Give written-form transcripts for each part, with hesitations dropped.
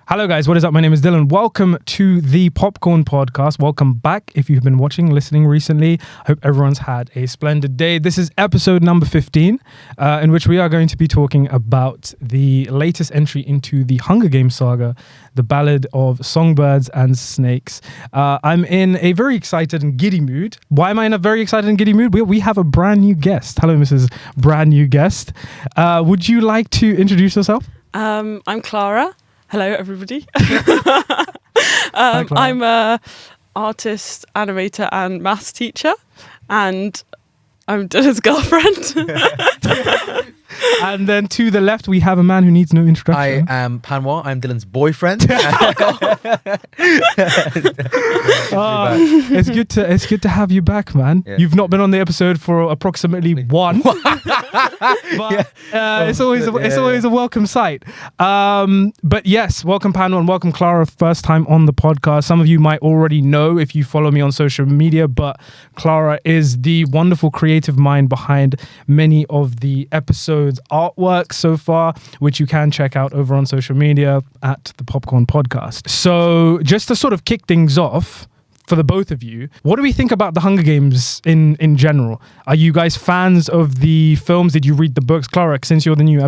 Hello guys, what is up? My name is Dylan. Welcome to the Popcorn Podcast. Welcome back if you've been watching, listening recently. Hope everyone's had a splendid day. This is episode number 15, in which we are going to be talking about the latest entry into the Hunger Games saga, the Ballad of Songbirds and Snakes. I'm in a very excited and giddy mood. Why am I in a very excited and giddy mood? We have a brand new guest. Hello, Mrs. Brand New Guest. Would you like to introduce yourself? I'm Clara. Hello, everybody. Hi, Clara. I'm a artist, animator, and maths teacher, and I'm Dylan's girlfriend. And then to the left, we have a man who needs no introduction. I am Panwa. I'm Dylan's boyfriend. It's good to have you back, man. Yeah. You've not been on the episode for approximately one, but it's always a welcome sight. But yes, welcome Panwa and welcome Clara. First time on the podcast. Some of you might already know if you follow me on social media, but Clara is the wonderful creative mind behind many of the episodes artwork so far, which you can check out over on social media at the Popcorn Podcast. So just to sort of kick things off for the both of you, what do we think about the Hunger Games in general? Are you guys fans of the films? Did you read the books? Clara, since you're the new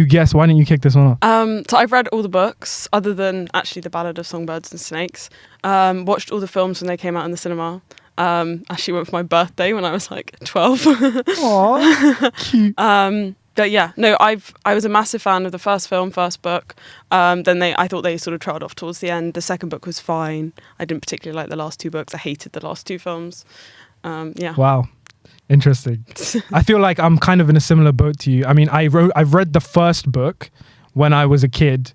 guest, why don't you kick this one off? So I've read all the books, other than actually the Ballad of Songbirds and Snakes. Watched all the films when they came out in the cinema. Actually went for my birthday when I was like 12. Aww, cute. But yeah, no, I was a massive fan of the first film, first book. Then I thought they sort of trailed off towards the end. The second book was fine. I didn't particularly like the last two books. I hated the last two films. Yeah. Wow. Interesting. I feel like I'm kind of in a similar boat to you. I mean, I've read the first book when I was a kid,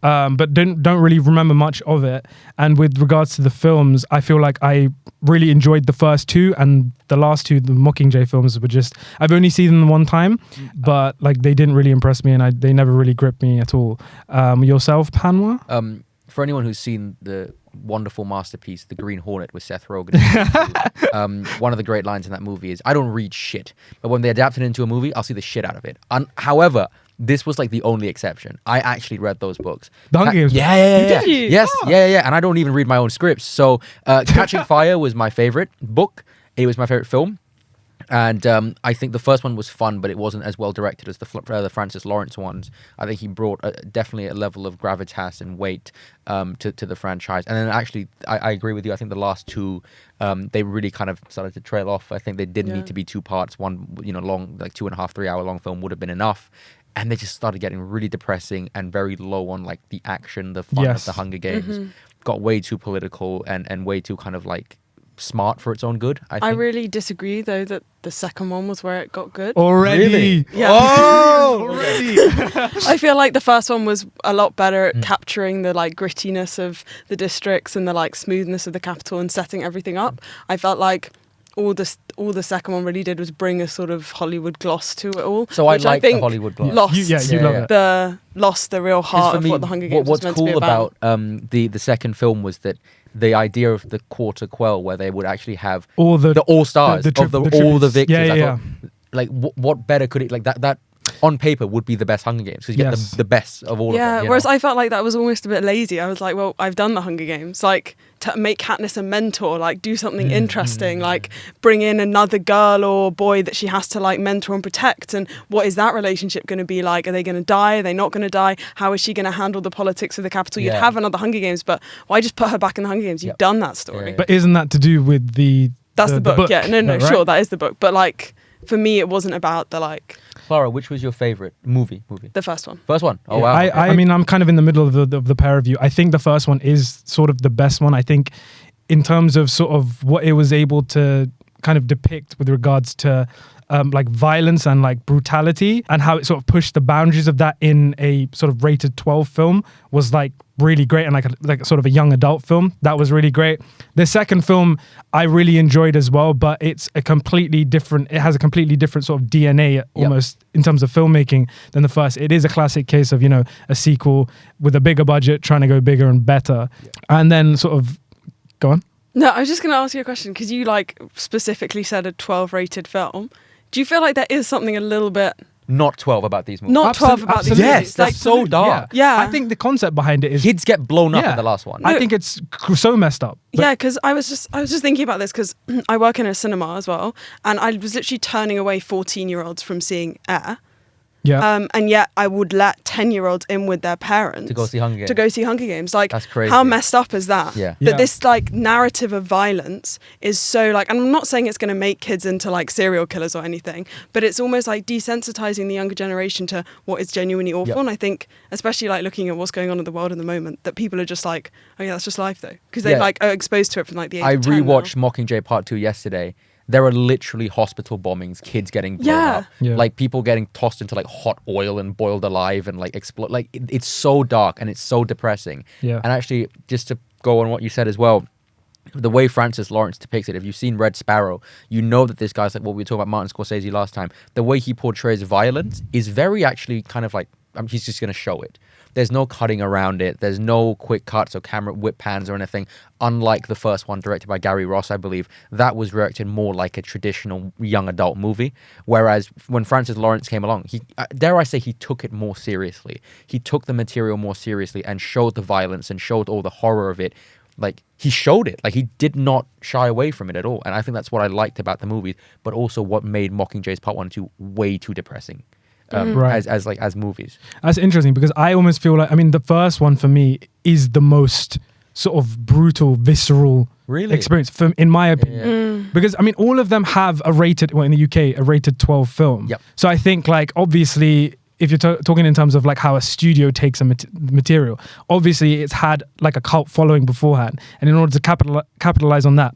but don't really remember much of it. And with regards to the films, I feel like I really enjoyed the first two, and the last two, the Mockingjay films, were just, I've only seen them one time, but like they didn't really impress me, and they never really gripped me at all. Yourself, Panwa? For anyone who's seen the wonderful masterpiece, The Green Hornet with Seth Rogen, one of the great lines in that movie is, I don't read shit, but when they adapt it into a movie, I'll see the shit out of it. However, this was like the only exception. I actually read those books. The Hunger Games. Yeah. Did you? Yes, yeah. And I don't even read my own scripts. So Catching Fire was my favorite book. It was my favorite film. And I think the first one was fun, but it wasn't as well directed as the Francis Lawrence ones. I think he brought definitely a level of gravitas and weight to the franchise. And then actually, I agree with you. I think the last two, they really kind of started to trail off. I think they didn't need to be two parts. One, long, like 2.5, 3 hour long film would have been enough. And they just started getting really depressing and very low on like the action, the fun of the Hunger Games. Mm-hmm. Got way too political and way too kind of like smart for its own good, I think. I really disagree though that the second one was where it got good. Already? Really? Yeah. Oh! Already? I feel like the first one was a lot better at capturing the like grittiness of the districts and the like smoothness of the capital and setting everything up. I felt like all the second one really did was bring a sort of Hollywood gloss to it all. So I like the Hollywood gloss. Lost, you love it. Lost the real heart of what the Hunger Games was meant to be about. What's cool about the second film was that the idea of the quarter quell, where they would actually have all the all-stars of all the victors. Yeah. Like, what better could it, like that on paper would be the best Hunger Games, because you get the best of all of them. Yeah, whereas I felt like that was almost a bit lazy. I was like, well, I've done the Hunger Games. Like, to make Katniss a mentor, like do something interesting, like bring in another girl or boy that she has to like mentor and protect. And what is that relationship going to be like? Are they going to die? Are they not going to die? How is she going to handle the politics of the capital? You'd have another Hunger Games, but why just put her back in the Hunger Games? You've done that story. But isn't that to do with That's the book. Yeah, no, right? sure, that is the book. But like, for me, it wasn't about the like... Clara, which was your favorite movie? The first one. First one? Oh, Yeah. wow. I mean, I'm kind of in the middle of the pair of you. I think the first one is sort of the best one. I think in terms of sort of what it was able to kind of depict with regards to like violence and like brutality, and how it sort of pushed the boundaries of that in a sort of rated 12 film was like really great, and like sort of a young adult film that was really great. The second film I really enjoyed as well, but it has a completely different sort of DNA almost in terms of filmmaking than the first. It is a classic case of, a sequel with a bigger budget trying to go bigger and better. And then sort of go on. No, I was just going to ask you a question, because you like specifically said a 12 rated film. Do you feel like there is something a little bit not 12 about these movies. Not 12 about these Absolutely. movies. Yes, that's so dark. Yeah. I think the concept behind it is Kids get blown up in the last one. I think it's so messed up. But Yeah, because I was just thinking about this because I work in a cinema as well, and I was literally turning away 14-year-olds from seeing Air. yeah. And yet I would let 10-year-olds in with their parents To go see Hunger Games. To go see Hunger Games. Like, That's crazy. how messed up is that? Yeah. Yeah. That this like narrative of violence is so like, and I'm not saying it's going to make kids into like serial killers or anything, but it's almost like desensitizing the younger generation to what is genuinely awful. Yep. And I think, especially like looking at what's going on in the world in the moment, that people are just like, oh yeah, that's just life though, because they Yeah. like are exposed to it from like the age I of 10 now. rewatched Mockingjay Part 2 yesterday. There are literally hospital bombings, kids getting blown Yeah. up, Yeah. like people getting tossed into like hot oil and boiled alive and like explode. Like it's so dark and it's so depressing. Yeah. And actually, just to go on what you said as well, the way Francis Lawrence depicts it, if you've seen Red Sparrow, you know that this guy's like what we were talking about Martin Scorsese last time. The way he portrays violence is very actually kind of like he's just going to show it. There's no cutting around it. There's no quick cuts or camera whip pans or anything. Unlike the first one, directed by Gary Ross, I believe, that was directed more like a traditional young adult movie. Whereas when Francis Lawrence came along, he, dare I say, he took it more seriously. He took the material more seriously and showed the violence and showed all the horror of it. Like, he showed it. Like, he did not shy away from it at all. And I think that's what I liked about the movies, but also what made Mockingjays Part 1 and 2 way too depressing. Right. as movies. That's interesting because I almost feel like, I mean, the first one for me is the most sort of brutal, visceral Really? experience, in my opinion. Because, I mean, all of them have a rated, well, in the UK, a rated 12 film. Yep. So I think, like, obviously, if you're talking in terms of like how a studio takes a material, obviously it's had like a cult following beforehand. And in order to capitalize on that,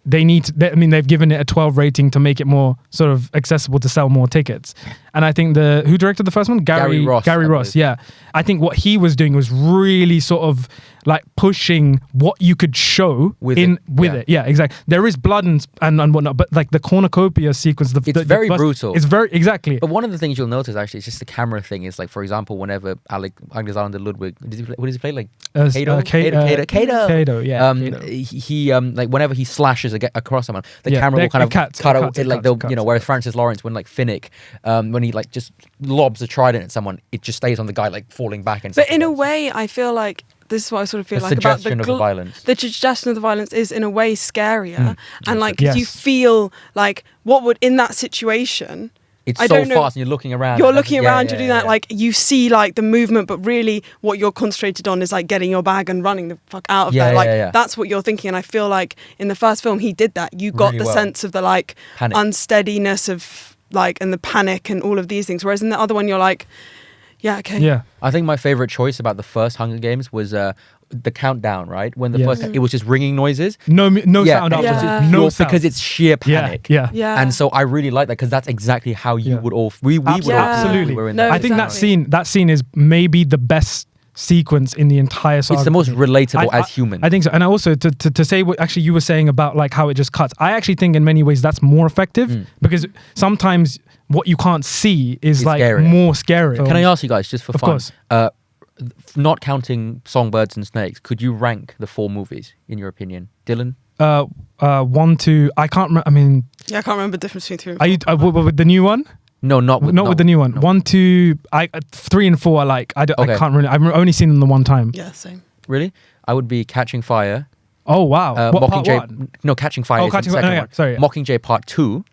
they need to, they've given it a 12 rating to make it more sort of accessible to sell more tickets. And I think who directed the first one? Gary Ross. Yeah. I think what he was doing was really sort of like pushing what you could show with it. Yeah, exactly. There is blood and whatnot, but like the cornucopia sequence, it's very brutal. It's very, exactly. But one of the things you'll notice actually, it's just the camera thing is like, for example, whenever Alexander Ludwig, what does he play? Like Cato? Cato, yeah. Cato. He like whenever he slashes across someone, the camera will kind of cut out, like you know, whereas Francis Lawrence, when like Finnick, when he like just lobs a trident at someone, it just stays on the guy like falling back. And but in a way, I feel like this is what I sort of feel like about the violence. The suggestion of the violence is in a way scarier, and like Yes. you feel like what would in that situation. It's I so don't know, fast and you're looking around. You're looking around, you're doing that, yeah. like you see like the movement, but really what you're concentrated on is like getting your bag and running the fuck out of there. Like that's what you're thinking. And I feel like in the first film he did that. You got really the well. sense of the like Panic. unsteadiness of like and the panic and all of these things. Whereas in the other one you're like, yeah, okay. Yeah. I think my favorite choice about the first Hunger Games was the countdown, right? When the first, it was just ringing noises. No sound afterwards. Yeah. No sound. Because it's sheer panic. Yeah. Yeah. And so I really like that because that's exactly how you would all we would all feel Absolutely. if we were in No, that. I think exactly. that scene is maybe the best sequence in the entire saga. It's the most relatable as humans. I think so. And I also to say what actually you were saying about like how it just cuts. I actually think in many ways that's more effective because sometimes what you can't see is like scary. more scary. Can I ask you guys, just for Of fun, course. not counting Songbirds and Snakes, could you rank the 4 movies in your opinion? Dylan? 1, 2. I can't remember. I mean, Yeah, I can't remember the difference between 3 and 4. are you with the new one? No, not with Not with the new one. no. 1, 2. 3 and 4. I like. I Okay. can't really. I've only seen them the one time. Yeah, same. Really? I would be Catching Fire. Oh wow! What, part Mockingjay. one? No, Catching Fire. Oh, is Catching the Fire, second yeah, one. sorry. Mockingjay Part 2,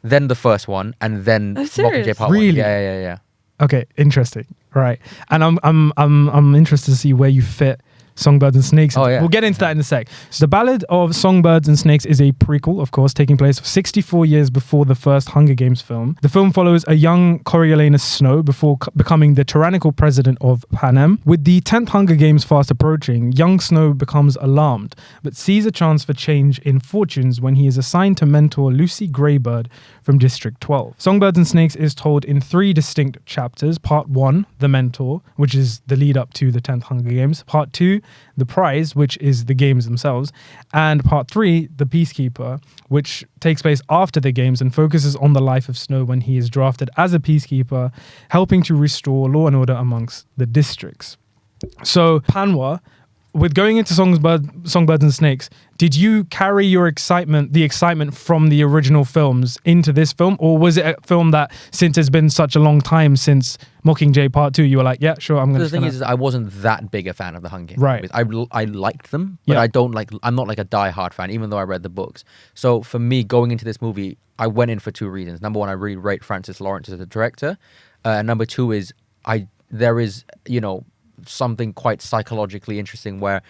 then the first one, and then Oh, serious? Mockingjay Part Really? 1. Yeah. Okay, interesting. Right, and I'm interested to see where you fit Songbirds and Snakes. Oh, yeah. We'll get into that in a sec. So the Ballad of Songbirds and Snakes is a prequel, of course, taking place 64 years before the first Hunger Games film. The film follows a young Coriolanus Snow before becoming the tyrannical president of Panem. With the 10th Hunger Games fast approaching, young Snow becomes alarmed, but sees a chance for change in fortunes when he is assigned to mentor Lucy Greybird from District 12. Songbirds and Snakes is told in 3 distinct chapters. Part 1, The Mentor, which is the lead up to the 10th Hunger Games. Part 2, The Prize, which is the games themselves. And Part 3, The Peacekeeper, which takes place after the games and focuses on the life of Snow when he is drafted as a peacekeeper, helping to restore law and order amongst the districts. So Panwa with going into Songbirds and Snakes, did you carry the excitement from the original films into this film? Or was it a film that, since it's been such a long time since Mockingjay Part 2, you were like, yeah, sure, I'm going to... The thing is, I wasn't that big a fan of the Hunger Games. Right. I liked them, but I'm not like a die-hard fan, even though I read the books. So for me, going into this movie, I went in for two reasons. Number one, I really rate Francis Lawrence as a director. And number two is, there is, something quite psychologically interesting where,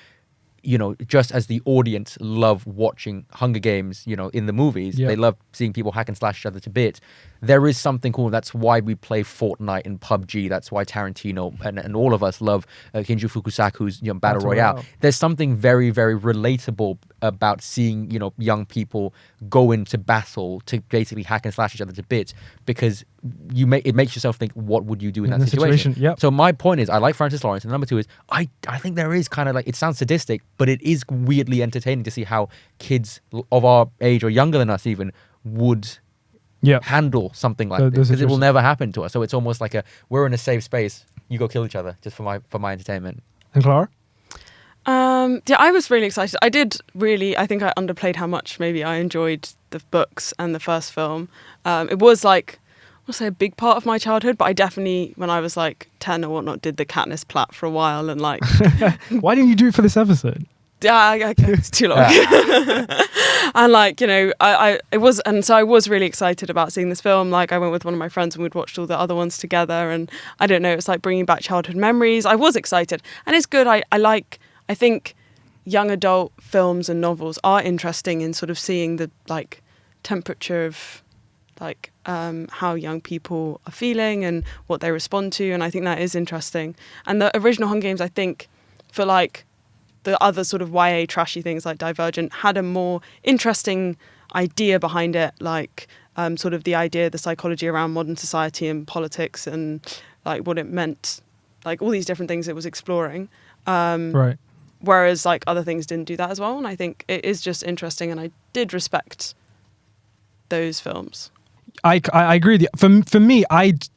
just as the audience love watching Hunger Games, in the movies, they love seeing people hack and slash each other to bits. There is something cool. That's why we play Fortnite and PUBG. That's why Tarantino and all of us love Kinju Fukusaku's Battle Royale. There's something very, very relatable about seeing, young people go into battle to basically hack and slash each other to bits, because it makes yourself think, what would you do in that situation? Yep. So my point is, I like Francis Lawrence, and number two is, I think there is kind of like, it sounds sadistic, but it is weirdly entertaining to see how kids of our age or younger than us even would handle something like this, because it will never happen to us. So it's almost like we're in a safe space. You go kill each other just for my entertainment. And Clara? I was really excited. I think I underplayed how much maybe I enjoyed the books and the first film. It was like, I want to say a big part of my childhood, but I definitely, when I was like 10 or whatnot, did the Katniss plot for a while and like... Why didn't you do it for this episode? Yeah, it's too long. And like, I was really excited about seeing this film. Like I went with one of my friends and we'd watched all the other ones together, and I don't know, it's like bringing back childhood memories. I was excited, and it's good. I think young adult films and novels are interesting in sort of seeing the like temperature of like how young people are feeling and what they respond to, and I think that is interesting. And the original Hunger Games, I think, for like the other sort of YA trashy things like Divergent, had a more interesting idea behind it, like sort of the psychology around modern society and politics and like what it meant, like all these different things it was exploring. Right. Whereas like other things didn't do that as well. And I think it is just interesting, and I did respect those films. I agree with you. For me,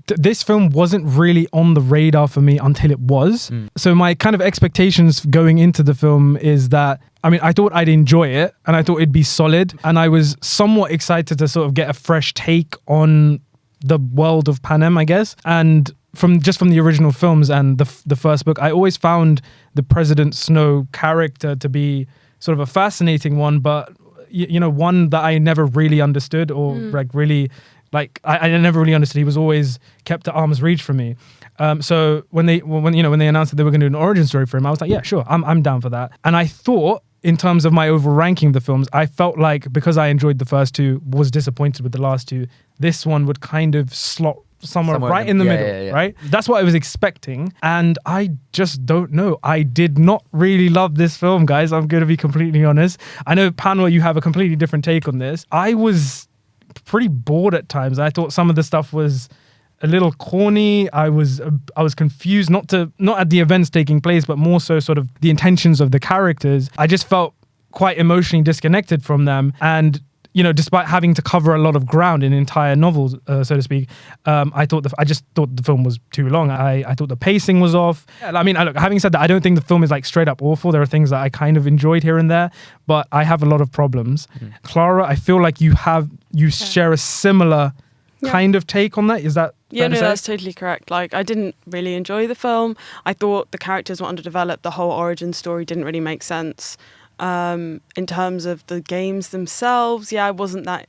this film wasn't really on the radar for me until it was. So my kind of expectations going into the film is that, I thought I'd enjoy it and I thought it'd be solid, and I was somewhat excited to sort of get a fresh take on the world of Panem, I guess. And from the original films and the first book, I always found the President Snow character to be sort of a fascinating one, but one that I never really understood, or I never really understood. He was always kept at arm's reach from me. So when they announced that they were going to do an origin story for him, I was like, yeah, sure, I'm down for that. And I thought, in terms of my overall ranking of the films, I felt like because I enjoyed the first two, was disappointed with the last two, this one would kind of slot somewhere right in the middle, right? That's what I was expecting, and I just don't know. I did not really love this film, guys. I'm going to be completely honest. I know, Panwa, you have a completely different take on this. I was pretty bored at times. I thought some of the stuff was a little corny. I was confused, not at the events taking place, but more so sort of the intentions of the characters. I just felt quite emotionally disconnected from them, and despite having to cover a lot of ground in entire novels, so to speak, I just thought the film was too long. I thought the pacing was off. Look, having said that, I don't think the film is like straight up awful. There are things that I kind of enjoyed here and there, but I have a lot of problems. Clara, I feel like you share a similar kind of take on that. Is that Yeah, no, that's totally correct. Like, I didn't really enjoy the film. I thought the characters were underdeveloped. The whole origin story didn't really make sense. In terms of the games themselves, I wasn't that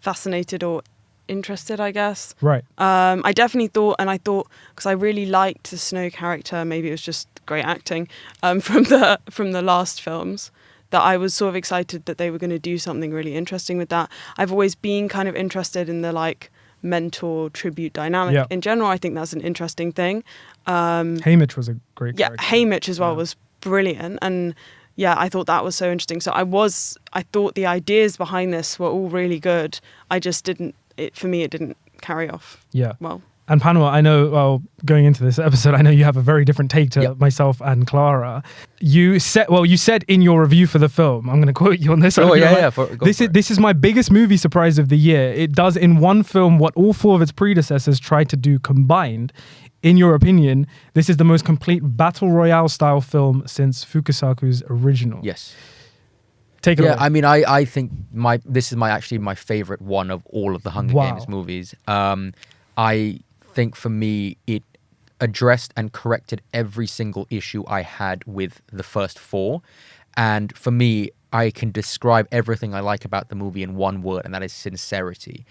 fascinated or interested, I guess. Right. I definitely thought, because I really liked the Snow character, maybe it was just great acting from the last films, that I was sort of excited that they were going to do something really interesting with that. I've always been kind of interested in the like mentor tribute dynamic in general. I think that's an interesting thing. Haymitch was a great character. Haymitch as well was brilliant, and I thought that was so interesting. So I thought the ideas behind this were all really good. I just didn't. For me, it didn't carry off. Yeah. Well. And Panwa, I know, going into this episode, I know you have a very different take to myself and Clara. You said in your review for the film, I'm going to quote you on this. This is my biggest movie surprise of the year. It does in one film what all four of its predecessors tried to do combined. in your opinion, this is the most complete battle royale style film since Fukasaku's original. Yes. Take it away. I mean, I think this is my favorite one of all of the Hunger Games movies. I think for me, it addressed and corrected every single issue I had with the first 4. And for me, I can describe everything I like about the movie in one word, and that is sincerity.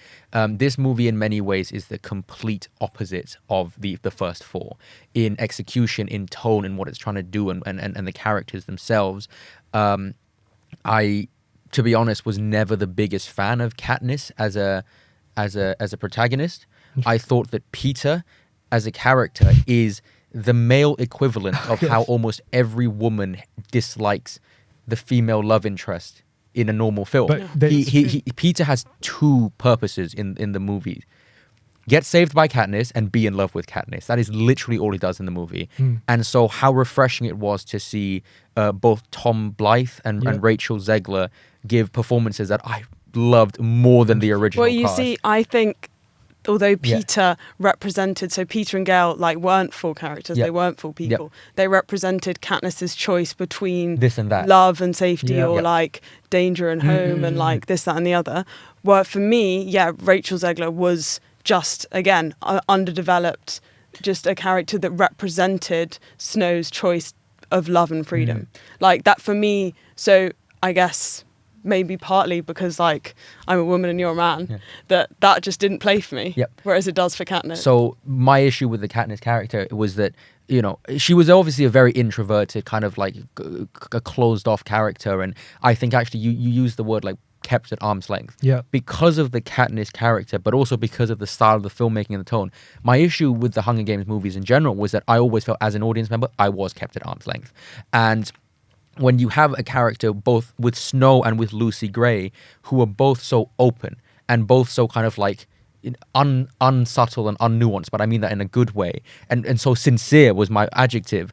This movie, in many ways, is the complete opposite of the first 4 in execution, in tone, in what it's trying to do, and the characters themselves. I, to be honest, was never the biggest fan of Katniss as a protagonist. I thought that Peter, as a character, is the male equivalent of how almost every woman dislikes the female love interest in a normal film. But Peter has 2 purposes in the movie. Get saved by Katniss and be in love with Katniss. That is literally all he does in the movie. And so how refreshing it was to see both Tom Blythe and Rachel Zegler give performances that I loved more than the original Well, you cast. see, I think although Peter represented, so Peter and Gale weren't full characters, they weren't full people. They represented Katniss's choice between this and that, love and safety, or danger and home, and this, that, and the other. Well, for me, Rachel Zegler was just, again, underdeveloped, just a character that represented Snow's choice of love and freedom. That for me, so I guess maybe partly because I'm a woman and you're a man, that just didn't play for me, whereas it does for Katniss. So my issue with the Katniss character was that, she was obviously a very introverted, kind of a closed off character, and I think actually you use the word kept at arm's length because of the Katniss character, but also because of the style of the filmmaking and the tone. My issue with the Hunger Games movies in general was that I always felt, as an audience member, I was kept at arm's length. And when you have a character both with Snow and with Lucy Gray, who are both so open and both so kind of unsubtle and unnuanced, but I mean that in a good way, and so sincere was my adjective.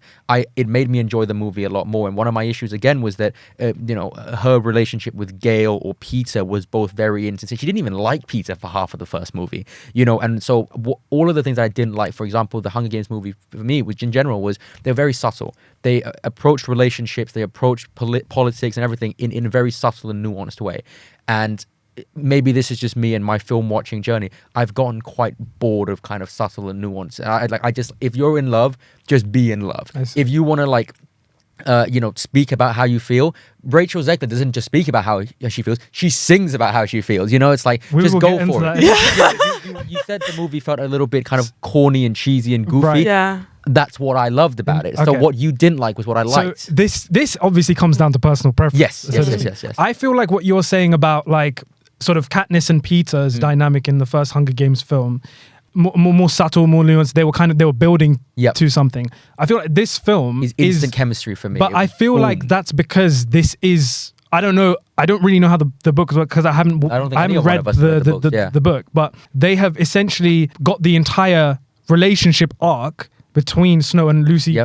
It made me enjoy the movie a lot more. And one of my issues again was that her relationship with Gale or Peter was both very insincere. She didn't even like Peter for half of the first movie, and so all of the things I didn't like, for example, the Hunger Games movie for me, which in general was, they're very subtle. They approached relationships, they approached politics and everything in a very subtle and nuanced way. And maybe this is just me and my film watching journey. I've gotten quite bored of kind of subtle and nuance. I just, if you're in love, just be in love. If you want to speak about how you feel, Rachel Zegler doesn't just speak about how she feels, she sings about how she feels. It's just go for it. You said the movie felt a little bit kind of corny and cheesy and goofy. Right. Yeah. That's what I loved about it. So what you didn't like was what I liked. So this obviously comes down to personal preference. Yes. I feel like what you're saying about sort of Katniss and Peter's dynamic in the first Hunger Games film, more subtle, more nuanced. They were building to something. I feel like this film is instant chemistry for me. But I feel like that's because this is, I don't know, I don't really know how the book work because I haven't read the book, but they have essentially got the entire relationship arc between Snow and Lucy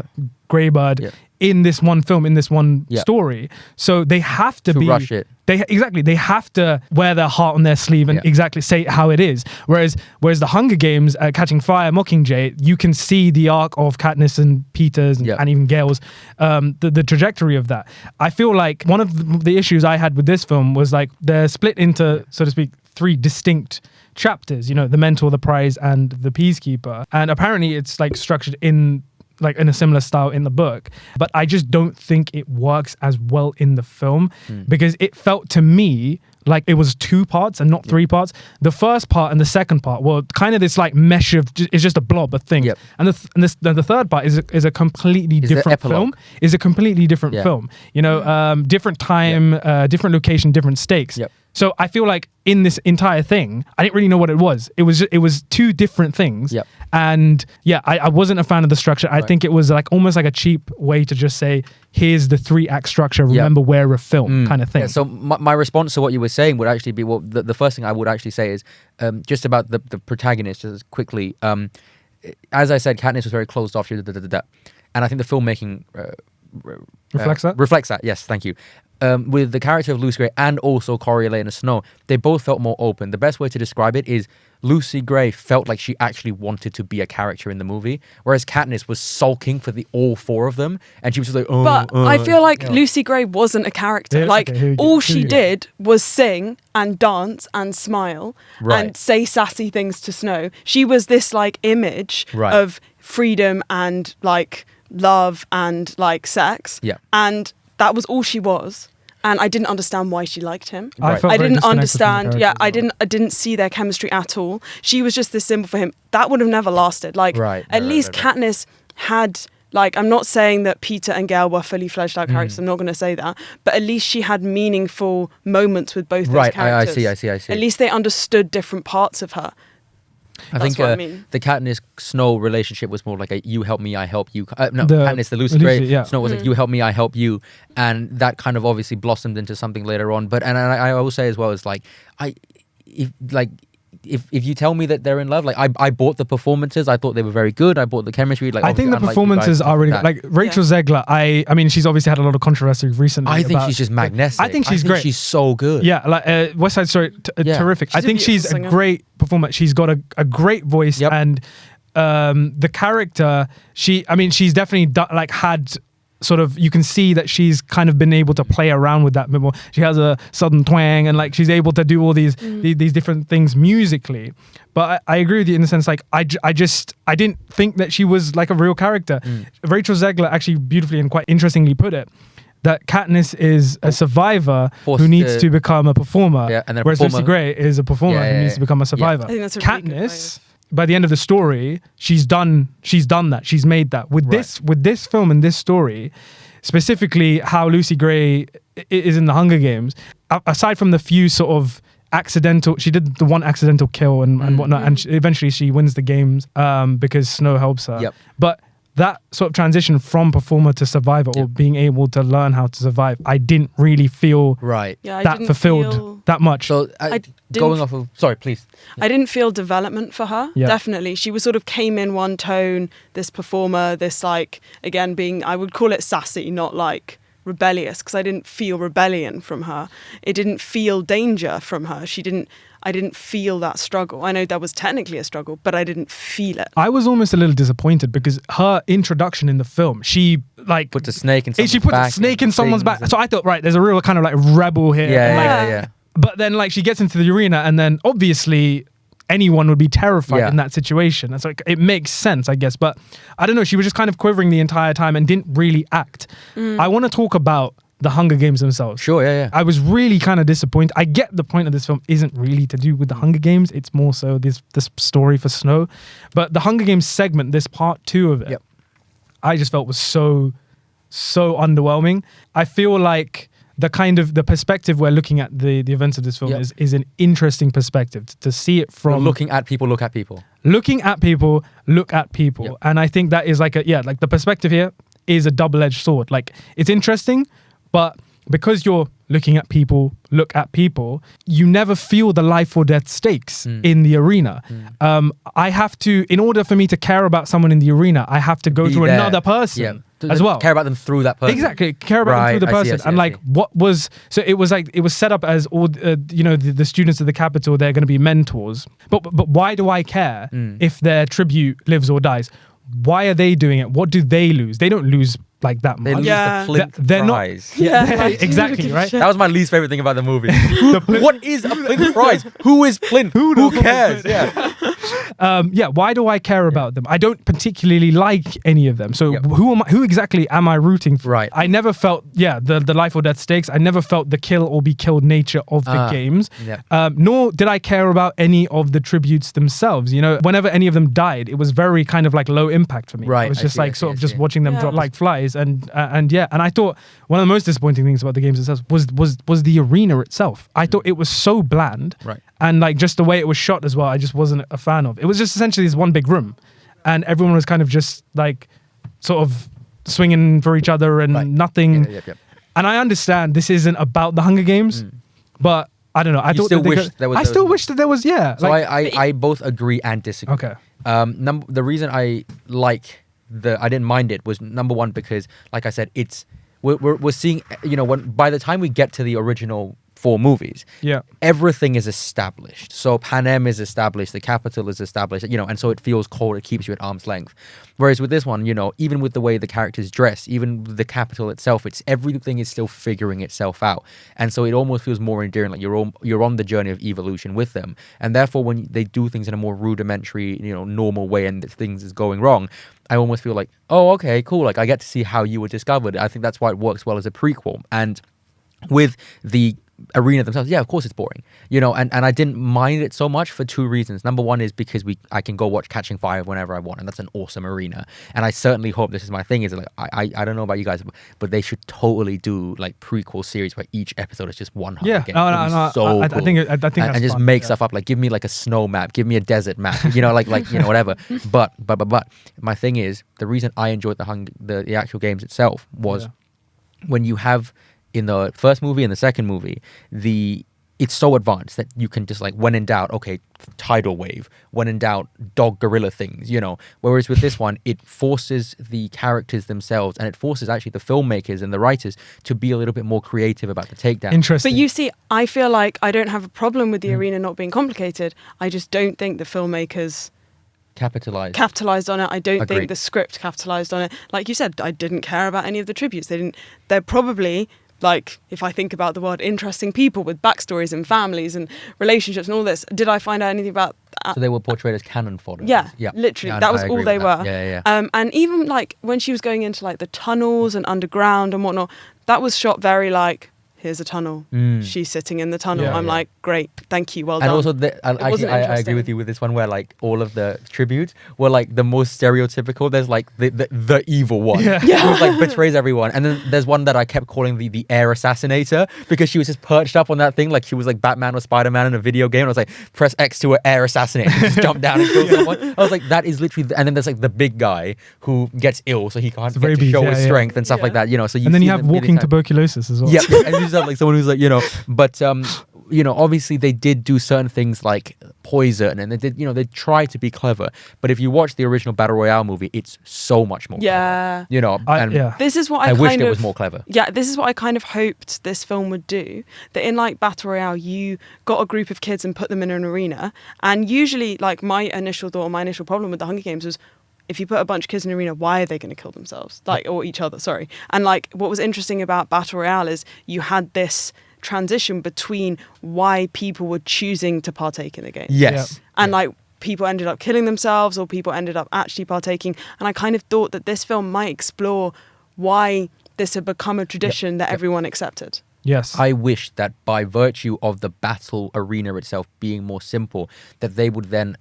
Greybird in this one film, in this one story. So they have to rush it. They have to wear their heart on their sleeve and exactly say it how it is. Whereas the Hunger Games, Catching Fire, Mockingjay, you can see the arc of Katniss and Peter's and even Gale's, the trajectory of that. I feel like one of the issues I had with this film was they're split into, so to speak, 3 distinct chapters, the Mentor, the Prize, and the Peacekeeper. And apparently it's structured in a similar style in the book, but I just don't think it works as well in the film because it felt to me like it was 2 parts and not 3 parts. The first part and the second part were kind of this mesh of, it's just a blob of things. And the third part is a completely different film. Is a completely different film. Different time, different location, different stakes. So I feel like in this entire thing, I didn't really know what it was. It was 2 different things. And I wasn't a fan of the structure. I think it was almost like a cheap way to just say, here's the 3-act structure. Remember, we're a film kind of thing. So my response to what you were saying would actually be, well, the first thing I would actually say is just about the protagonist, just quickly. As I said, Katniss was very closed off. And I think the filmmaking reflects that? Reflects that, yes, thank you. with the character of Lucy Gray and also Coriolanus Snow, they both felt more open. The best way to describe it is Lucy Gray felt like she actually wanted to be a character in the movie, whereas Katniss was sulking for all four of them, and she was just like, oh. But I feel like Lucy Gray wasn't a character. Yeah, like, okay, all she did was sing and dance and smile and say sassy things to Snow. She was this, like, image of freedom and, like, love and, like, sex. Yeah. And that was all she was. And I didn't understand why she liked him. I felt I very didn't disconnected from the understand. character Yeah, as well. I didn't see their chemistry at all. She was just this symbol for him. That would have never lasted. Like, at least Katniss had, like, I'm not saying that Peter and Gale were fully fledged out characters. I'm not going to say that. But at least she had meaningful moments with both those characters. I see. At least they understood different parts of her. I think the Katniss Snow relationship was more like a you help me, I help you. Katniss, the Lucy Gray Snow was like you help me, I help you, and that kind of obviously blossomed into something later on. But I will say as well is like if you tell me that they're in love, like I bought the performances, I thought they were very good. I bought the chemistry. Like I think the performances are really good. Like Rachel Zegler. I mean, she's obviously had a lot of controversy recently. I think she's just magnetic. I think she's great. She's so good. Yeah, like West Side Story, terrific. I think she's a great performer. She's got a great voice, and the character. She's definitely had. Sort of, you can see that she's kind of been able to play around with that a bit more. She has a southern twang, and like she's able to do all these different things musically. But I agree with you in the sense, like I didn't think that she was like a real character. Rachel Zegler actually beautifully and quite interestingly put it that Katniss is a survivor who needs to become a performer, and then whereas Lucy Gray is a performer who needs to become a survivor. I think that's a Katniss. really good way By the end of the story, she's done that. She's made that. With this film and this story, specifically how Lucy Gray is in the Hunger Games, aside from the few sort of she did the one accidental kill and whatnot, and eventually she wins the games because Snow helps her. Yep. But that sort of transition from performer to survivor or being able to learn how to survive, I didn't really feel that fulfilled that much. So going off of, sorry, please. I didn't feel development for her. Yeah. Definitely. She was sort of came in one tone, this performer, this like, again, being, I would call it sassy, not like rebellious, because I didn't feel rebellion from her. It didn't feel danger from her. I didn't feel that struggle. I know that was technically a struggle, but I didn't feel it. I was almost a little disappointed because her introduction in the film, she like put the snake in someone's back. She put the snake in someone's back. So I thought, right, there's a real kind of like rebel here. Yeah. But then like she gets into the arena, and then obviously anyone would be terrified in that situation. It's like, it makes sense, I guess. But I don't know, she was just kind of quivering the entire time and didn't really act. I want to talk about the Hunger Games themselves. Sure, yeah. I was really kind of disappointed. I get the point of this film isn't really to do with the Hunger Games. It's more so this story for Snow. But the Hunger Games segment, this part 2 of it, I just felt was so underwhelming. I feel like the perspective we're looking at the events of this film is an interesting perspective to see it from. Looking at people, look at people. Looking at people, look at people. Yep. And I think that is like the perspective here is a double-edged sword. Like, it's interesting, but because you're looking at people, look at people, you never feel the life or death stakes in the arena. I have to, in order for me to care about someone in the arena, I have to go through another person as well. Care about them through that person. Exactly, care about them through the person. And like, it was set up as all, the students of the Capitol, they're going to be mentors. But why do I care if their tribute lives or dies? Why are they doing it? What do they lose? They don't lose like that much. They lose the Plinth prize. Exactly, right? That was my least favorite thing about the movie. What is a Plinth prize? Who is Plinth? Who cares? Why do I care about them? I don't particularly like any of them. So who exactly am I rooting for? Right. I never felt the life or death stakes. I never felt the kill or be killed nature of the games. Nor did I care about any of the tributes themselves. You know, whenever any of them died, it was very kind of like low impact for me. Right. It was just just watching them drop like flies. And I thought one of the most disappointing things about the games itself was the arena itself. I thought it was so bland, right? And like just the way it was shot as well, I just wasn't a fan of. It was just essentially this one big room, and everyone was kind of just like sort of swinging for each other and nothing. And I understand this isn't about the Hunger Games, but I don't know. I still wish that there was. Yeah. So I both agree and disagree. Okay. The reason I didn't mind it was number one because, like I said, it's we're seeing, when by the time we get to the original 4 movies, everything is established. So Panem is established, the capital is established, and so it feels cold. It keeps you at arm's length. Whereas with this one, even with the way the characters dress, even the capital itself, everything is still figuring itself out, and so it almost feels more endearing. Like you're on the journey of evolution with them, and therefore when they do things in a more rudimentary, normal way, and things is going wrong, I almost feel like, oh, okay, cool. Like I get to see how you were discovered. I think that's why it works well as a prequel. And with the arena themselves, of course it's boring, and I didn't mind it so much for 2 reasons. Number one is because I can go watch Catching Fire whenever I want, and that's an awesome arena. And I certainly hope, this is my thing, is like I don't know about you guys, but they should totally do like prequel series where each episode is just one Hunger Game. No, so I think and that's just fun, make stuff up. Like give me like a snow map, give me a desert map, whatever. But my thing is, the reason I enjoyed the actual games itself was when you have, in the first movie and the second movie, it's so advanced that you can just like, when in doubt, okay, tidal wave, when in doubt, dog gorilla things, Whereas with this one, it forces the characters themselves, and it forces actually the filmmakers and the writers to be a little bit more creative about the takedown. Interesting. But you see, I feel like I don't have a problem with the arena not being complicated. I just don't think the filmmakers capitalized on it. I don't think the script capitalized on it. Like you said, I didn't care about any of the tributes. They're probably, like, if I think about the word, interesting people with backstories and families and relationships and all this. Did I find out anything about that? So they were portrayed as cannon fodder. Yeah, literally. That was all they were. Yeah. And even like when she was going into like the tunnels and underground and whatnot, that was shot very like, here's a tunnel. She's sitting in the tunnel. I'm like, great, thank you, well done. And also, I agree with you with this one, where like all of the tributes were like the most stereotypical. There's like the evil one who like betrays everyone, and then there's one that I kept calling the air assassinator, because she was just perched up on that thing like she was like Batman or Spider-Man in a video game. And I was like, press X to air assassinate, and just jump down and kill someone. I was like, that is literally. And then there's like the big guy who gets ill, so he can't get to show his strength and stuff like that. So and then you have walking tuberculosis as well. Yeah, and you just have like someone who's like, but obviously they did do certain things like poison, and they did, they tried to be clever. But if you watch the original Battle Royale movie, it's so much more clever, This is what I wished it was more clever. Yeah, this is what I kind of hoped this film would do. That in like Battle Royale, you got a group of kids and put them in an arena, and usually like my initial problem with the Hunger Games was, if you put a bunch of kids in an arena, why are they going to kill themselves? Or each other, sorry. And like, what was interesting about Battle Royale is you had this transition between why people were choosing to partake in the game. Yes. And like, people ended up killing themselves, or people ended up actually partaking. And I kind of thought that this film might explore why this had become a tradition that everyone accepted. Yes. I wish that by virtue of the battle arena itself being more simple, that they would then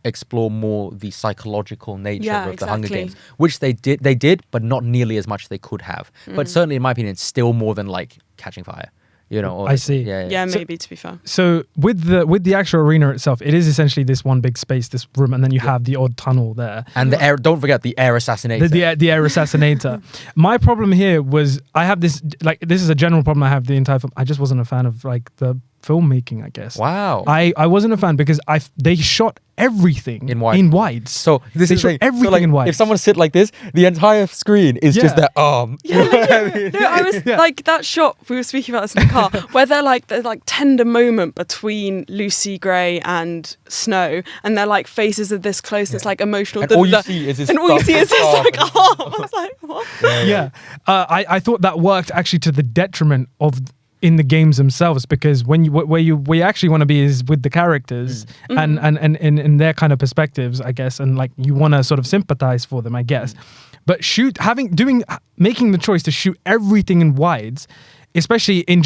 explore more the psychological nature of the Hunger Games, which they did, but not nearly as much as they could have. But certainly, in my opinion, still more than like Catching Fire. I see. Yeah, maybe, to be fair. So with the actual arena itself, it is essentially this one big space, this room, and then you have the odd tunnel there. And the air. Don't forget the air assassinator. The air assassinator. My problem here was, I have this, like, this is a general problem I have the entire film. I just wasn't a fan of like the filmmaking, I guess. Wow. I wasn't a fan because they shot everything in wides. So this is everything in wides. If someone sit like this, the entire screen is just their arm. I was like, that shot, we were speaking about this in the car, where there's like tender moment between Lucy Gray and Snow, and they're like faces are this close, it's like emotional. And all you see is his like arm. I was like, what? I thought that worked actually to the detriment of in the games themselves, because where you actually want to be is with the characters and in their kind of perspectives, I guess, and like you want to sort of sympathize for them, I guess. But making the choice to shoot everything in wides, especially in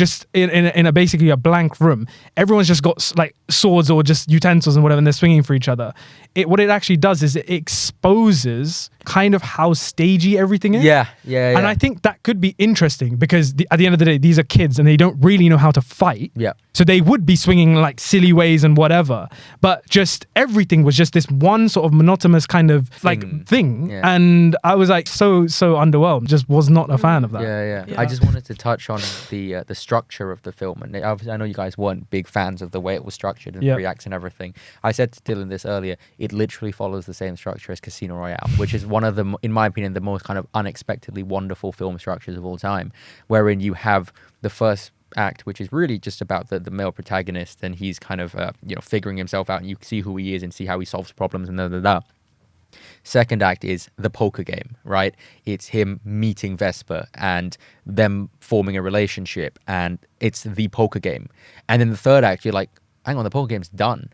a basically a blank room, everyone's just got like swords or just utensils and whatever, and they're swinging for each other. What it actually does is it exposes kind of how stagey everything is. Yeah. And I think that could be interesting, because at the end of the day, these are kids and they don't really know how to fight. Yeah. So they would be swinging like silly ways and whatever, but just everything was just this one sort of monotonous kind of thing. Yeah. And I was like so underwhelmed. Just was not a fan of that. Yeah. I just wanted to touch on the structure of the film, and I know you guys weren't big fans of the way it was structured and Yep. 3 acts and everything. I said to Dylan this earlier. It literally follows the same structure as Casino Royale, which is one of the, in my opinion, the most kind of unexpectedly wonderful film structures of all time, wherein you have the first act, which is really just about the male protagonist, and he's kind of figuring himself out, and you see who he is and see how he solves problems and da. Second act is the poker game, right? It's him meeting Vesper and them forming a relationship, and it's the poker game. And then the third act, you're like, hang on, the poker game's done.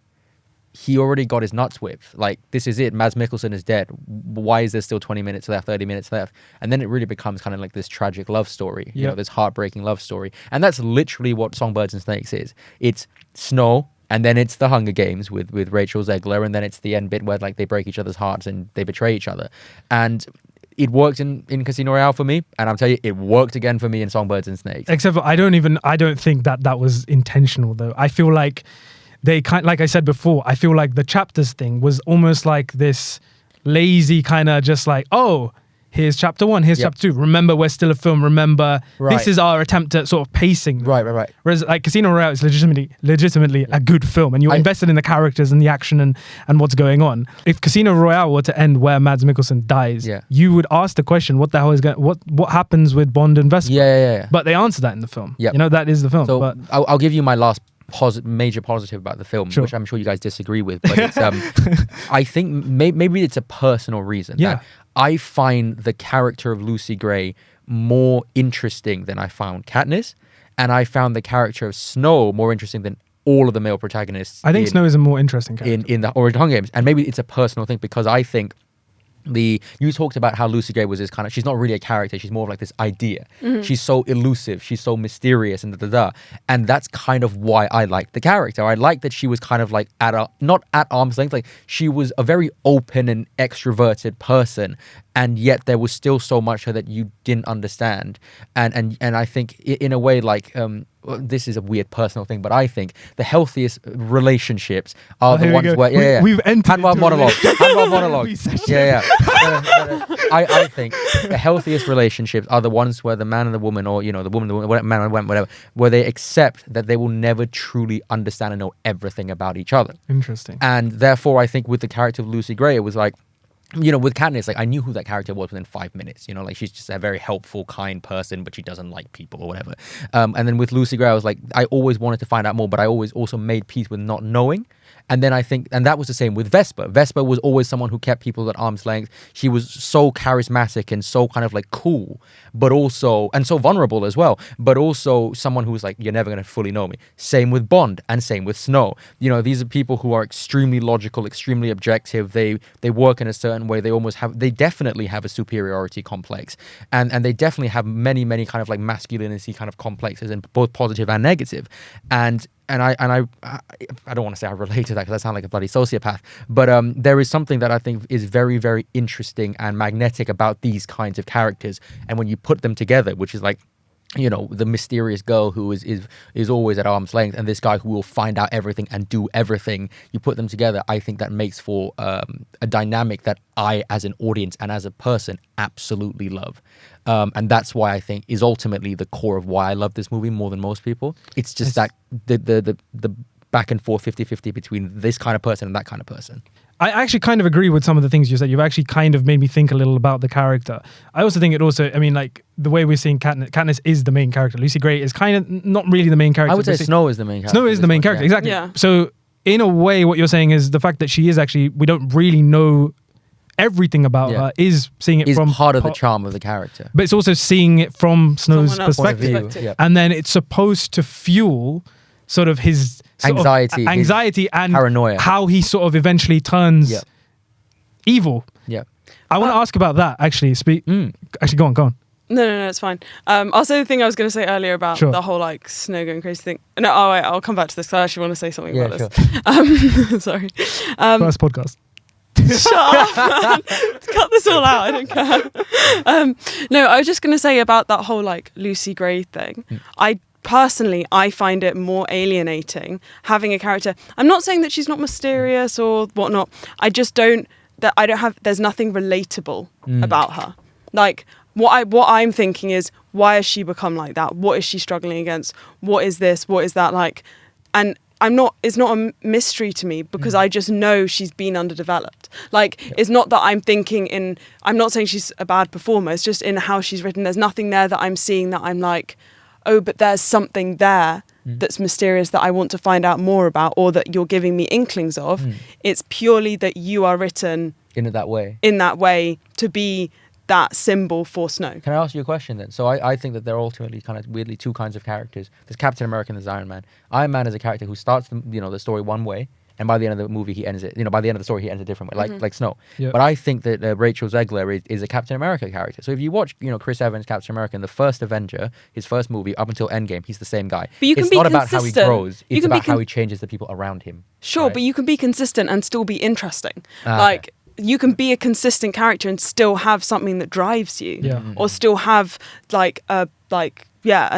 He already got his nuts whipped. Like, this is it. Mads Mikkelsen is dead. Why is there still 20 minutes left, 30 minutes left? And then it really becomes kind of like this tragic love story, this heartbreaking love story. And that's literally what Songbirds and Snakes is. It's Snow, and then it's the Hunger Games with Rachel Zegler, and then it's the end bit where like they break each other's hearts and they betray each other. And it worked in Casino Royale for me, and I'll tell you, it worked again for me in Songbirds and Snakes. Except for I don't think that was intentional though. I feel like they like I said before, I feel like the chapters thing was almost like this lazy kind of just like, oh, here's chapter 1, here's chapter 2. Remember, we're still a film. Remember, this is our attempt at sort of pacing. Right. Whereas like Casino Royale is legitimately a good film, and you're invested in the characters and the action and what's going on. If Casino Royale were to end where Mads Mikkelsen dies, you would ask the question, what the hell is what happens with Bond and Vesper? Yeah. But they answer that in the film. Yep. That is the film. So but I'll give you my last major positive about the film, which I'm sure you guys disagree with, but it's I think maybe it's a personal reason that I find the character of Lucy Gray more interesting than I found Katniss, and I found the character of Snow more interesting than all of the male protagonists. I think Snow is a more interesting character in the original Hunger Games, and maybe it's a personal thing because I think you talked about how Lucy Gray was this kind of, she's not really a character, she's more of like this idea. She's so elusive, she's so mysterious and and that's kind of why I liked the character. I liked that she was kind of like not at arm's length, like she was a very open and extroverted person, and yet there was still so much her that you didn't understand, and I think in a way like this is a weird personal thing, but I think the healthiest relationships are the ones where we've entered Panwa monologue. I think the healthiest relationships are the ones where the man and the woman, or the woman, man and woman, whatever, where they accept that they will never truly understand and know everything about each other. Interesting. And therefore, I think with the character of Lucy Gray, it was like, with Katniss, like I knew who that character was within 5 minutes. Like she's just a very helpful, kind person, but she doesn't like people or whatever. And then with Lucy Gray, I was like, I always wanted to find out more, but I always also made peace with not knowing. And then I think, and that was the same with Vesper. Vesper was always someone who kept people at arm's length. She was so charismatic and so kind of like cool, but also, and so vulnerable as well, but also someone who was like, you're never going to fully know me. Same with Bond and same with Snow. These are people who are extremely logical, extremely objective. They work in a certain way. They definitely have a superiority complex. And they definitely have many, many kind of like masculinity kind of complexes, and both positive and negative. And I don't want to say I relate to that because I sound like a bloody sociopath, but there is something that I think is very, very interesting and magnetic about these kinds of characters. And when you put them together, which is like, the mysterious girl who is always at arm's length, and this guy who will find out everything and do everything, you put them together, I think that makes for a dynamic that I, as an audience and as a person, absolutely love. And that's why I think is ultimately the core of why I love this movie more than most people. It's just that the back and forth 50-50 between this kind of person and that kind of person. I actually kind of agree with some of the things you said. You've actually kind of made me think a little about the character. I also think like the way we're seeing Katniss is the main character. Lucy Gray is kind of not really the main character. I would say Snow is the main character. Snow is the main character, exactly. Yeah. So in a way, what you're saying is the fact that she is actually, we don't really know everything about her, is seeing it from part of the charm of the character. But it's also seeing it from Snow's perspective. And then it's supposed to fuel sort of his anxiety and paranoia, how he sort of eventually turns evil. I want to ask about that actually. Actually, go on. No, it's fine. Also, the thing I was going to say earlier about the whole like Snow going crazy thing. No, wait, I'll come back to this because I actually want to say something about this. Sorry. First podcast. Shut up, man. Cut this all out. I don't care. No, I was just going to say about that whole like Lucy Gray thing. I find it more alienating having a character. I'm not saying that she's not mysterious or whatnot. There's nothing relatable about her. Like, what I'm thinking is, why has she become like that? What is she struggling against? What is this? What is that like? And it's not a mystery to me because I just know she's been underdeveloped. Like, it's not that I'm thinking I'm not saying she's a bad performer. It's just in how she's written. There's nothing there that I'm seeing that I'm like, oh, but there's something there that's mysterious that I want to find out more about, or that you're giving me inklings of. It's purely that you are written In that way to be that symbol for Snow. Can I ask you a question then? So I think that there are ultimately kind of weirdly two kinds of characters. There's Captain America and there's Iron Man. Iron Man is a character who starts the story one way, and by the end of the movie he ends it. By the end of the story he ends a different way, like Snow. Yep. But I think that Rachel Zegler is a Captain America character. So if you watch Chris Evans Captain America in the first Avenger, his first movie up until Endgame, he's the same guy. But you can it's be not consistent. about how he grows. It's about how he changes the people around him. Sure, right? but you can be consistent and still be interesting. Okay. You can be a consistent character and still have something that drives you, or still have a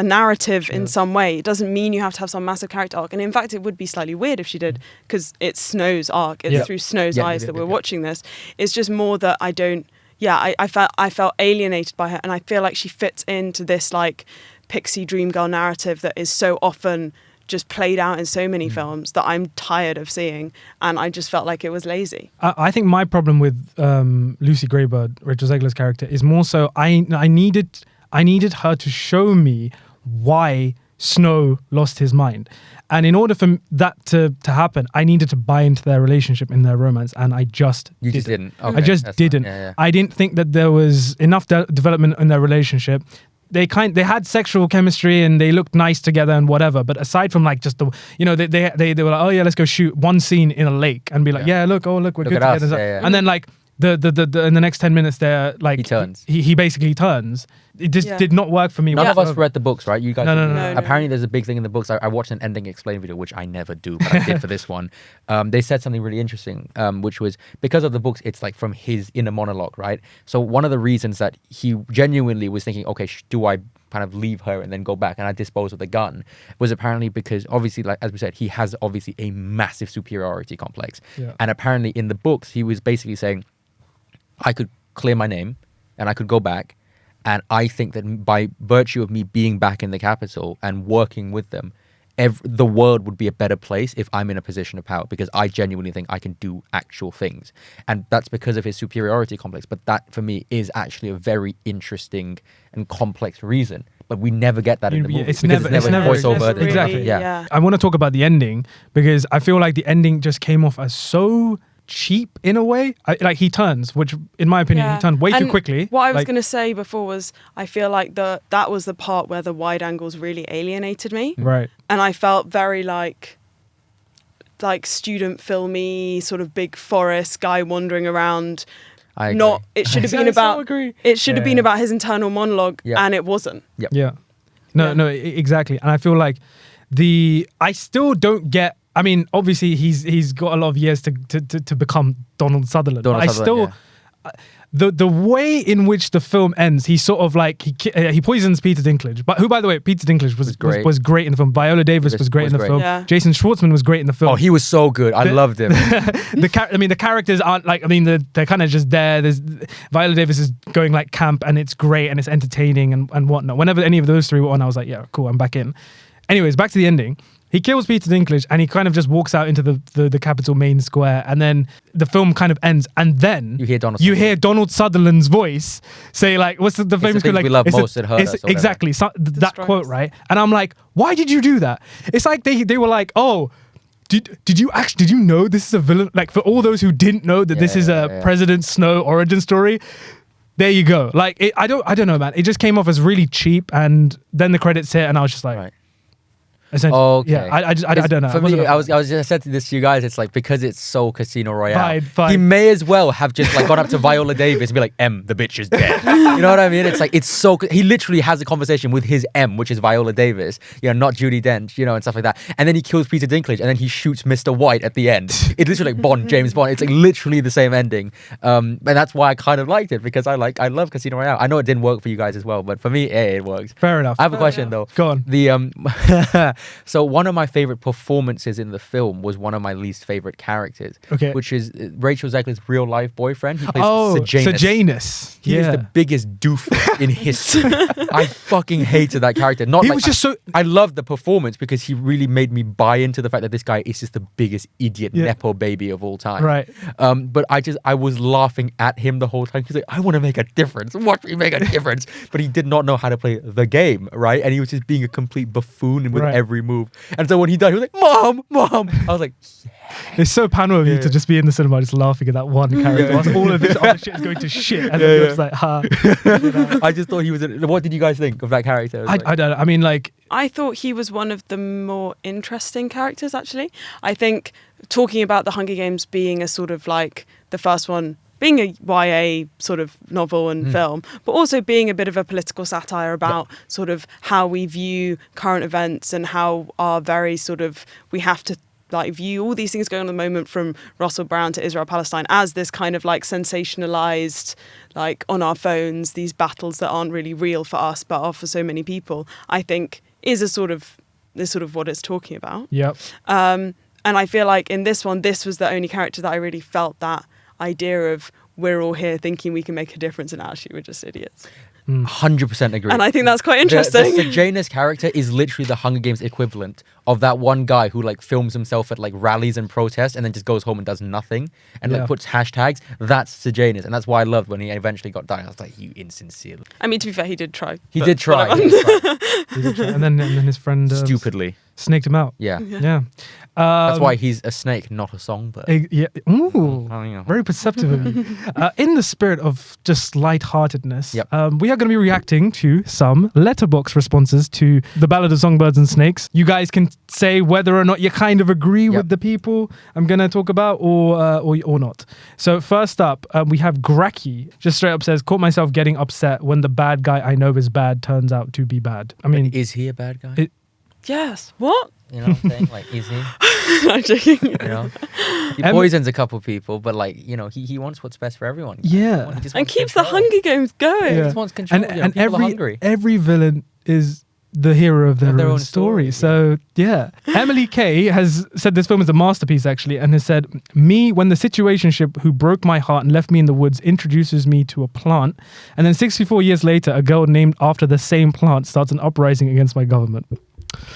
narrative in some way. It doesn't mean you have to have some massive character arc. And in fact, it would be slightly weird if she did, because it's Snow's arc. It's through Snow's eyes that we're watching this. It's just more that I don't. Yeah, I felt alienated by her, and I feel like she fits into this like pixie dream girl narrative that is so often just played out in so many films that I'm tired of seeing, and I just felt like it was lazy. I think my problem with Lucy Greybird, Rachel Zegler's character, is more so I needed her to show me why Snow lost his mind, and in order for that to happen, I needed to buy into their relationship and their romance, and I just didn't. Okay, I just didn't. I didn't think that there was enough development in their relationship. They had sexual chemistry and they looked nice together and whatever, but aside from like just the they were like, oh yeah, let's go shoot one scene in a lake and be like, look we're good together, and then like the in the next 10 minutes they're like he turns. He basically turns. It just did not work for me. None of us read the books, right? You guys? No. Apparently, there's a big thing in the books. I watched an ending explain video, which I never do, but I did for this one. They said something really interesting, which was because of the books, it's like from his inner monologue, right? So one of the reasons that he genuinely was thinking, okay, do I kind of leave her and then go back and I dispose of the gun, was apparently because obviously, like as we said, he has obviously a massive superiority complex, and apparently in the books he was basically saying, I could clear my name and I could go back. And I think that by virtue of me being back in the capital and working with them, the world would be a better place if I'm in a position of power, because I genuinely think I can do actual things. And that's because of his superiority complex. But that, for me, is actually a very interesting and complex reason. But we never get that in the movie. It's never voiceover. Really, exactly. Yeah. I want to talk about the ending because I feel like the ending just came off as so cheap in a way. Like he turns, which in my opinion he turned way too quickly. What I was going to say before was I feel like that was the part where the wide angles really alienated me, right? And I felt very like student filmy, sort of big forest guy wandering around. It should have been about it should have been about his internal monologue, and it wasn't. No, exactly. And I feel like I still don't get. I mean, obviously he's got a lot of years to become Donald Sutherland. The way in which the film ends, he sort of like he poisons Peter Dinklage, but who, by the way, Peter Dinklage was great in the film. Viola Davis was great in the film. Yeah. Jason Schwartzman was great in the film. Oh, he was so good. I loved him. The characters aren't like. I mean, they're kind of just there. There's Viola Davis is going like camp, and it's great and it's entertaining and whatnot. Whenever any of those three were on, I was like, yeah, cool, I'm back in. Anyways, back to the ending. He kills Peter Dinklage and he kind of just walks out into the Capitol main square, and then the film kind of ends, and then you hear Donald Sutherland's voice say like, what's the famous quote? Like, we love most that hurt us. Exactly, that quote, right? And I'm like, why did you do that? It's like they were like, oh, did you know this is a villain? Like, for all those who didn't know that this is a President Snow origin story, there you go. Like, I don't know, man. It just came off as really cheap, and then the credits hit, and I was just like. Right. Okay. Yeah, I don't know. For me, I was just said this to you guys. It's like, because it's so Casino Royale, fine. He may as well have just like gone up to Viola Davis and be like, "M, the bitch is dead." You know what I mean? It's like it's so. He literally has a conversation with his M, which is Viola Davis. Not Judi Dench. And stuff like that. And then he kills Peter Dinklage, and then he shoots Mr. White at the end. It's literally like James Bond. It's like literally the same ending. And that's why I kind of liked it, because I love Casino Royale. I know it didn't work for you guys as well, but for me, it works. Fair enough. I have a question though. Go on. The So one of my favorite performances in the film was one of my least favorite characters, which is Rachel Zegler's real life boyfriend. He plays Sejanus. He is the biggest doof in history. I fucking hated that character. I loved the performance because he really made me buy into the fact that this guy is just the biggest idiot nepo baby of all time. Right. But I was laughing at him the whole time. He's like, I want to make a difference. Watch me make a difference. But he did not know how to play the game, right? And he was just being a complete buffoon with every move. And so when he died, he was like, Mom. I was like, it's so Panwa of you to just be in the cinema just laughing at that one character. Whilst all of this other shit is going to shit. And then you're just like, ha. I just thought he was... What did you guys think of that character? I don't know. I mean, like... I thought he was one of the more interesting characters, actually. I think talking about the Hunger Games being a sort of like the first one, being a YA sort of novel and film, but also being a bit of a political satire about sort of how we view current events and how our very sort of, we have to like view all these things going on at the moment, from Russell Brand to Israel Palestine, as this kind of like sensationalized, like on our phones, these battles that aren't really real for us but are for so many people, I think is sort of what it's talking about. Yep. And I feel like in this one, this was the only character that I really felt that idea of we're all here thinking we can make a difference and actually we're just idiots. 100% agree. And I think that's quite interesting. The Sejanus character is literally the Hunger Games equivalent of that one guy who like films himself at like rallies and protests and then just goes home and does nothing and like puts hashtags. That's Sejanus, and that's why I loved when he eventually got died. I was like, you insincere. I mean, to be fair, he did try. He did try. And then his friend stupidly snaked him out. Yeah. That's why he's a snake, not a songbird. Ooh, very perceptive of you. In the spirit of just lightheartedness, we are going to be reacting to some Letterboxd responses to the Ballad of Songbirds and Snakes. You guys can say whether or not you kind of agree with the people I'm going to talk about or not. So first up, we have Graki. Just straight up says, caught myself getting upset when the bad guy I know is bad turns out to be bad. I mean, is he a bad guy? Yes. What? You know what I'm saying? Like, is he? I'm joking. You know? He poisons a couple people, but like, you know, he wants what's best for everyone. Yeah. And keeps the Hunger Games going. He just wants control. And people are hungry. every villain is the hero of their own story. So, Emily Kay has said this film is a masterpiece, actually, and has said, me, when the situationship who broke my heart and left me in the woods introduces me to a plant, and then 64 years later, a girl named after the same plant starts an uprising against my government.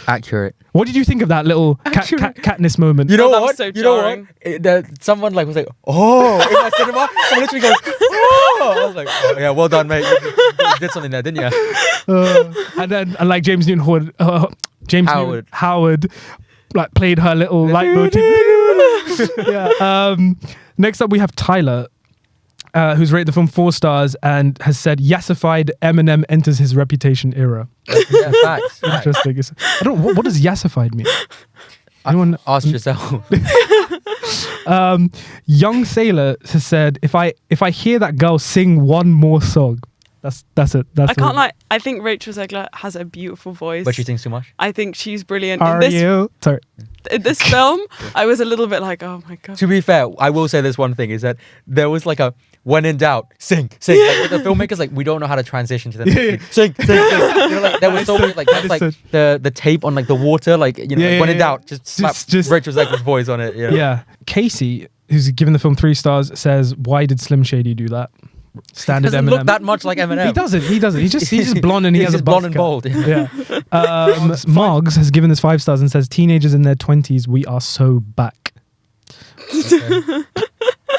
Accurate. What did you think of that little Katniss moment? You know that what? was so You know what? Someone like was like, oh, in that cinema. Someone literally goes, oh. I was like, oh, yeah, well done, mate. You did something there, didn't you? And then, like James Newton Howard, like played her little light motif. Next up, we have Tyler, who's rated the film 4 stars and has said, yassified Eminem enters his reputation era. Yeah, facts. Interesting. I don't. What does yassified mean? Anyone ask yourself? Young Sailor has said, if I hear that girl sing one more song, that's it. I can't lie. I think Rachel Zegler has a beautiful voice. But she sings too much. I think she's brilliant. Sorry. In this film, I was a little bit like, oh my god. To be fair, I will say this one thing is that there was like a when in doubt, sing. Like, the filmmakers like we don't know how to transition to the next scene. Sing. You know, like there was so many like that's like the tape on like the water, like you know, when in doubt, just slap Rachel Zegler's voice on it. You know? Yeah. Casey, who's given the film 3 stars, says, why did Slim Shady do that? Standard Eminem. Look that much like Eminem. He doesn't. He's just blonde and he has a blonde and bold. Yeah. Moggs has given this 5 stars and says, teenagers in their 20s, we are so back.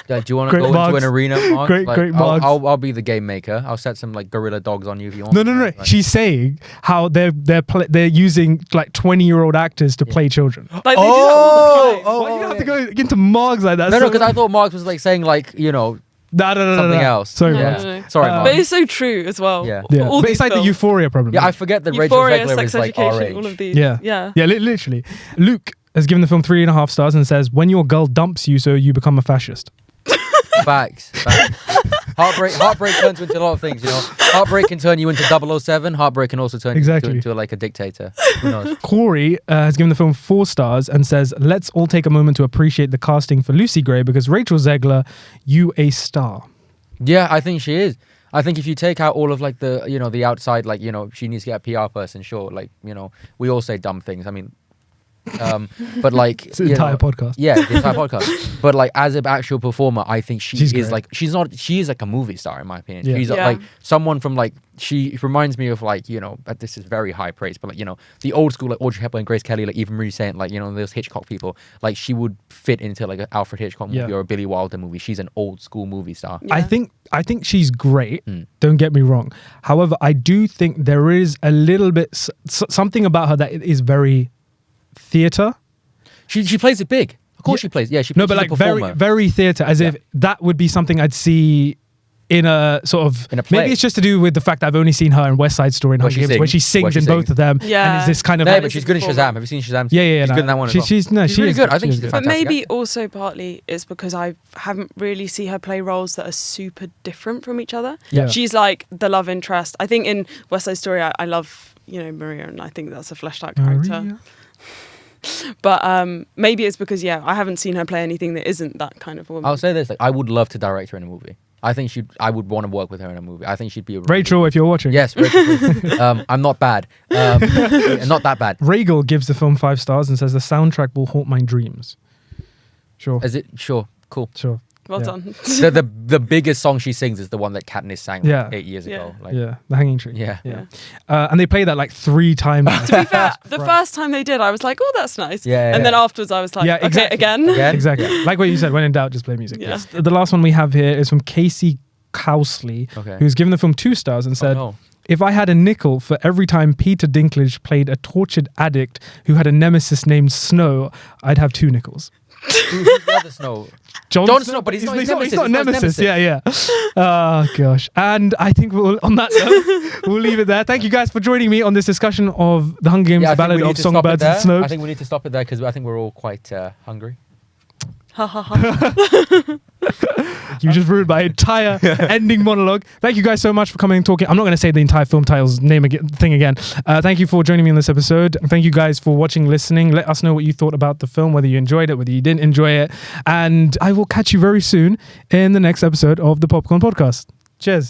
Okay. Do you want to go into an arena, Mark? Great Marks. I'll be the game maker. I'll set some like gorilla dogs on you if you want. No. Like, she's saying how they're using like 20-year-old actors to play children. Like they do that all the time. Why you have to go into Moggs like that? No, because I thought Mark was like saying like, you know, something else. Sorry, Mark. No. Sorry, Mark. But it's so true as well. Yeah. All But it's like the Euphoria problem. Yeah, I forget that Euphoria, Rachel Zegler Sex is like Education, our age. all of these. Yeah, literally. Luke has given the film 3.5 stars and says, when your girl dumps you, so you become a fascist. Facts. Heartbreak turns you into a lot of things, you know. Heartbreak can turn you into 007. Heartbreak can also turn you into like a dictator. Who knows? Corey has given the film 4 stars and says, let's all take a moment to appreciate the casting for Lucy Gray because Rachel Zegler, you a star. Yeah, I think she is. I think if you take out all of like the, you know, the outside, like, you know, she needs to get a PR person, sure. Like, you know, we all say dumb things. I mean, but like It's the entire podcast. Yeah, the entire podcast. But like as an actual performer, I think she's great. like she is like a movie star in my opinion. Yeah. She's Yeah. like someone from like she reminds me of like, you know, this is very high praise, but like, you know, the old school like Audrey Hepburn, Grace Kelly, like even Marie Saint, like, you know, those Hitchcock people, like she would fit into like an Alfred Hitchcock movie Yeah. or a Billy Wilder movie. She's an old school movie star. Yeah. I think she's great. Mm. Don't get me wrong. However, I do think there is a little bit something about her that is very theater. She plays it big. Of course she plays. Yeah, she's No, but a like performer. very theater, as if that would be something I'd see in a sort of In a play. maybe it's just to do with the fact that I've only seen her in West Side Story and Where Hunger she Games, where she sings. sings in both of them. Yeah. And is this kind of No, like, but she's good in Shazam. Have you seen Shazam? yeah. She's no. good in that one as well. She's really is good. I think she she's is a But fantastic maybe actor. also partly it's because I haven't really seen her play roles that are super different from each other. Yeah. She's like the love interest. I think in West Side Story, I love, you know, Maria, and I think that's a fleshed out character. Maria. But maybe it's because, I haven't seen her play anything that isn't that kind of woman. I'll say this: like, I would love to direct her in a movie. I think I would want to work with her in a movie. I think she'd be a Rachel, if you're watching. Yes, Rachel. I'm not bad. Not that bad. Regal gives the film 5 stars and says the soundtrack will haunt my dreams. Sure. Is it? Sure. Cool. Sure. Well Yeah. done. The biggest song she sings is the one that Katniss sang like, Yeah. 8 years ago. Like, Yeah. The Hanging Tree. yeah. Yeah. And they play that like 3 times. To be fair, the first time they did, I was like, oh, that's nice. Yeah, and yeah. then afterwards, I was like, Yeah, okay, exactly. again. Again? Exactly. Yeah. Like what you said, when in doubt, just play music. Yeah. Yes. The last one we have here is from Casey Cowsley, Okay. who's given the film 2 stars and said, Oh, no. if I had a nickel for every time Peter Dinklage played a tortured addict who had a nemesis named Snow, I'd have 2 nickels. Who's the other Snow? Jon Snow, but he's not his he's not nemesis. nemesis. Yeah. Oh, gosh. And I think on that note, we'll leave it there. Thank you guys for joining me on this discussion of the Hunger Games, Yeah, I the think we Ballad need of to stop it Songbirds and there. Snow. I think we need to stop it there because I think we're all quite hungry. Ha ha ha. You just ruined my entire ending monologue. Thank you guys so much for coming and talking. I'm not going to say the entire film title's name again. Thank you for joining me on this episode. Thank you guys for watching, listening. Let us know what you thought about the film, whether you enjoyed it, whether you didn't enjoy it. And I will catch you very soon in the next episode of the Popcorn Podcast. Cheers.